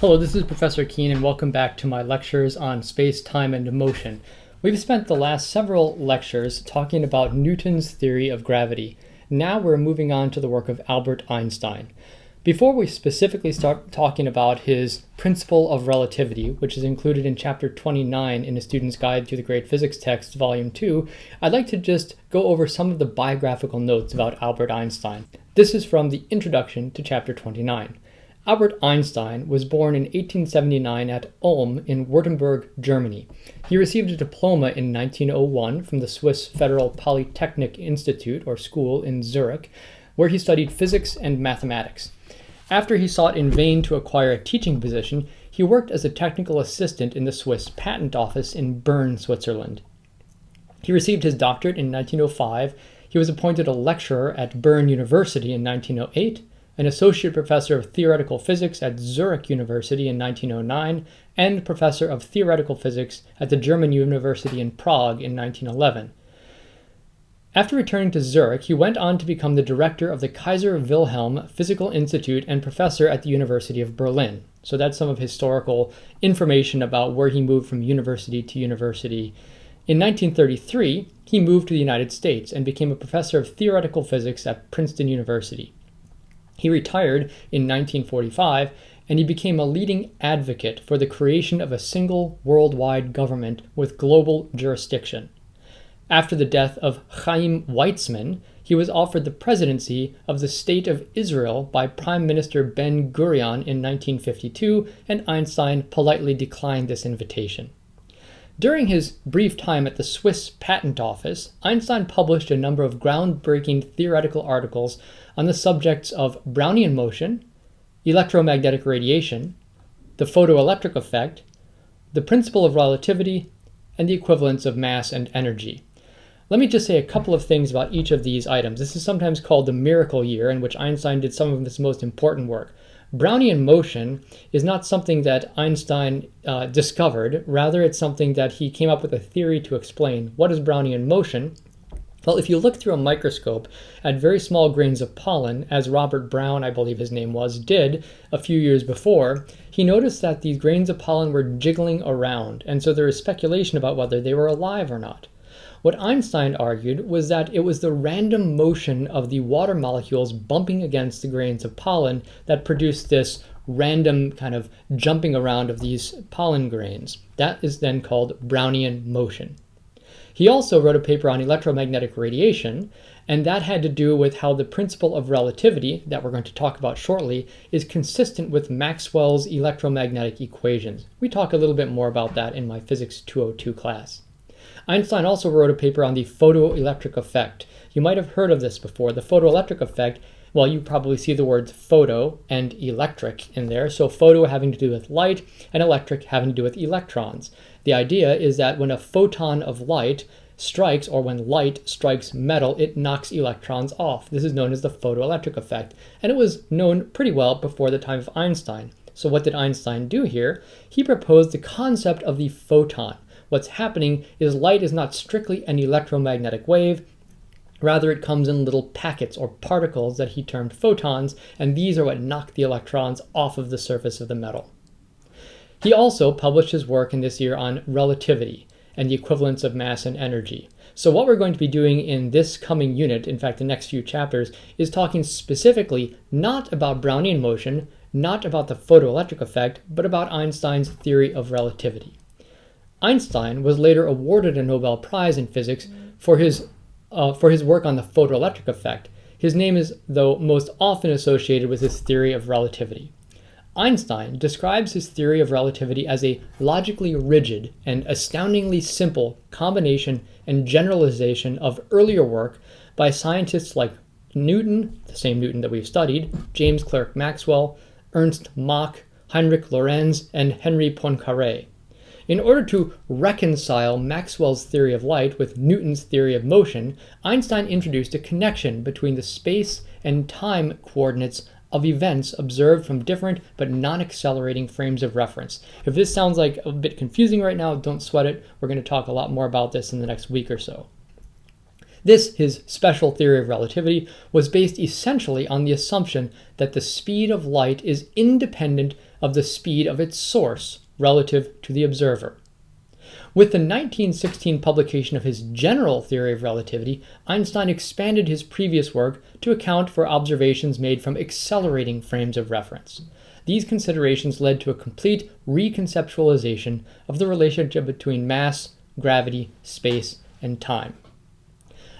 Hello, this is Professor Kuehn, and welcome back to my lectures on space, time, and motion. We've spent the last several lectures talking about Newton's theory of gravity. Now we're moving on to the work of Albert Einstein. Before we specifically start talking about his principle of relativity, which is included in chapter 29 in a student's guide to the great physics text, volume 2, I'd like to just go over some of the biographical notes about Albert Einstein. This is from the introduction to chapter 29. Albert Einstein was born in 1879 at Ulm in Württemberg, Germany. He received a diploma in 1901 from the Swiss Federal Polytechnic Institute or School in Zurich, where he studied physics and mathematics. After he sought in vain to acquire a teaching position, he worked as a technical assistant in the Swiss Patent Office in Bern, Switzerland. He received his doctorate in 1905. He was appointed a lecturer at Bern University in 1908, an associate professor of theoretical physics at Zurich University in 1909, and professor of theoretical physics at the German University in Prague in 1911. After returning to Zurich, he went on to become the director of the Kaiser Wilhelm Physical Institute and professor at the University of Berlin. So that's some of historical information about where he moved from university to university. In 1933, he moved to the United States and became a professor of theoretical physics at Princeton University. He retired in 1945, and he became a leading advocate for the creation of a single worldwide government with global jurisdiction. After the death of Chaim Weizmann, he was offered the presidency of the State of Israel by Prime Minister Ben-Gurion in 1952, and Einstein politely declined this invitation. During his brief time at the Swiss Patent Office, Einstein published a number of groundbreaking theoretical articles on the subjects of Brownian motion, electromagnetic radiation, the photoelectric effect, the principle of relativity, and the equivalence of mass and energy. Let me just say a couple of things about each of these items. This is sometimes called the miracle year, in which Einstein did some of his most important work. Brownian motion is not something that Einstein discovered. Rather, it's something that he came up with a theory to explain. What is Brownian motion? Well, if you look through a microscope at very small grains of pollen, as Robert Brown, I believe his name was, did a few years before, he noticed that these grains of pollen were jiggling around, and so there is speculation about whether they were alive or not. What Einstein argued was that it was the random motion of the water molecules bumping against the grains of pollen that produced this random kind of jumping around of these pollen grains. That is then called Brownian motion. He also wrote a paper on electromagnetic radiation, and that had to do with how the principle of relativity, that we're going to talk about shortly, is consistent with Maxwell's electromagnetic equations. We talk a little bit more about that in my Physics 202 class. Einstein also wrote a paper on the photoelectric effect. You might have heard of this before. The photoelectric effect, well, you probably see the words photo and electric in there. So photo having to do with light and electric having to do with electrons. The idea is that when a photon of light strikes, or when light strikes metal, it knocks electrons off. This is known as the photoelectric effect, and it was known pretty well before the time of Einstein. So what did Einstein do here? He proposed the concept of the photon. What's happening is light is not strictly an electromagnetic wave. Rather, it comes in little packets or particles that he termed photons, and these are what knock the electrons off of the surface of the metal. He also published his work in this year on relativity and the equivalence of mass and energy. So what we're going to be doing in this coming unit, in fact the next few chapters, is talking specifically not about Brownian motion, not about the photoelectric effect, but about Einstein's theory of relativity. Einstein was later awarded a Nobel Prize in physics for his work on the photoelectric effect. His name is, though, most often associated with his theory of relativity. Einstein describes his theory of relativity as a logically rigid and astoundingly simple combination and generalization of earlier work by scientists like Newton, the same Newton that we've studied, James Clerk Maxwell, Ernst Mach, Heinrich Lorentz, and Henri Poincaré. In order to reconcile Maxwell's theory of light with Newton's theory of motion, Einstein introduced a connection between the space and time coordinates of events observed from different but non-accelerating frames of reference. If this sounds like a bit confusing right now, don't sweat it. We're going to talk a lot more about this in the next week or so. This, his special theory of relativity, was based essentially on the assumption that the speed of light is independent of the speed of its source relative to the observer. With the 1916 publication of his general theory of relativity, Einstein expanded his previous work to account for observations made from accelerating frames of reference. These considerations led to a complete reconceptualization of the relationship between mass, gravity, space, and time.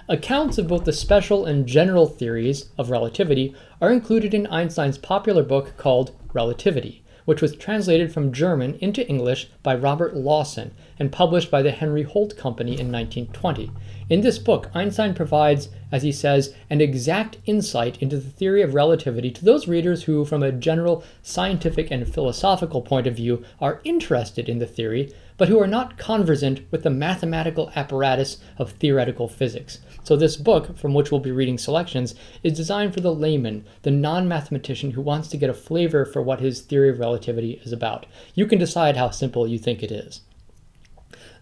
Accounts of both the special and general theories of relativity are included in Einstein's popular book called Relativity, which was translated from German into English by Robert Lawson and published by the Henry Holt Company in 1920. In this book, Einstein provides, as he says, an exact insight into the theory of relativity to those readers who, from a general scientific and philosophical point of view, are interested in the theory, but who are not conversant with the mathematical apparatus of theoretical physics. So this book, from which we'll be reading selections, is designed for the layman, the non-mathematician who wants to get a flavor for what his theory of relativity is about. You can decide how simple you think it is.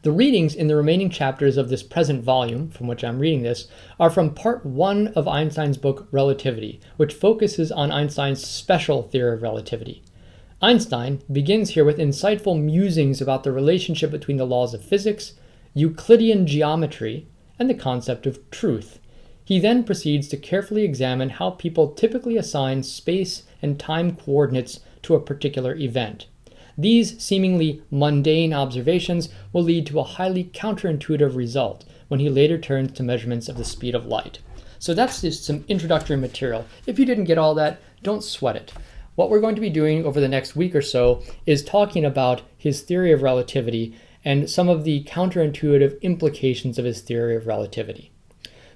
The readings in the remaining chapters of this present volume, from which I'm reading this, are from part 1 of Einstein's book Relativity, which focuses on Einstein's special theory of relativity. Einstein begins here with insightful musings about the relationship between the laws of physics, Euclidean geometry, and the concept of truth. He then proceeds to carefully examine how people typically assign space and time coordinates to a particular event. These seemingly mundane observations will lead to a highly counterintuitive result when he later turns to measurements of the speed of light. So that's just some introductory material. If you didn't get all that, don't sweat it. What we're going to be doing over the next week or so is talking about his theory of relativity and some of the counterintuitive implications of his theory of relativity.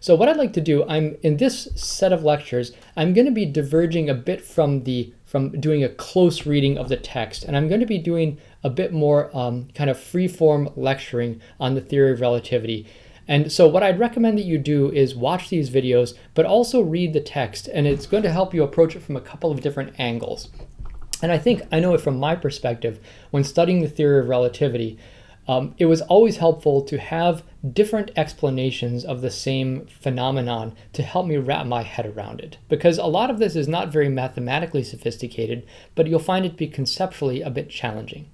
So what I'd like to do, in this set of lectures, I'm going to be diverging a bit from doing a close reading of the text, and I'm going to be doing a bit more kind of free-form lecturing on the theory of relativity. And so what I'd recommend that you do is watch these videos, but also read the text, and it's going to help you approach it from a couple of different angles. And I know it from my perspective, when studying the theory of relativity, it was always helpful to have different explanations of the same phenomenon to help me wrap my head around it. Because a lot of this is not very mathematically sophisticated, but you'll find it to be conceptually a bit challenging.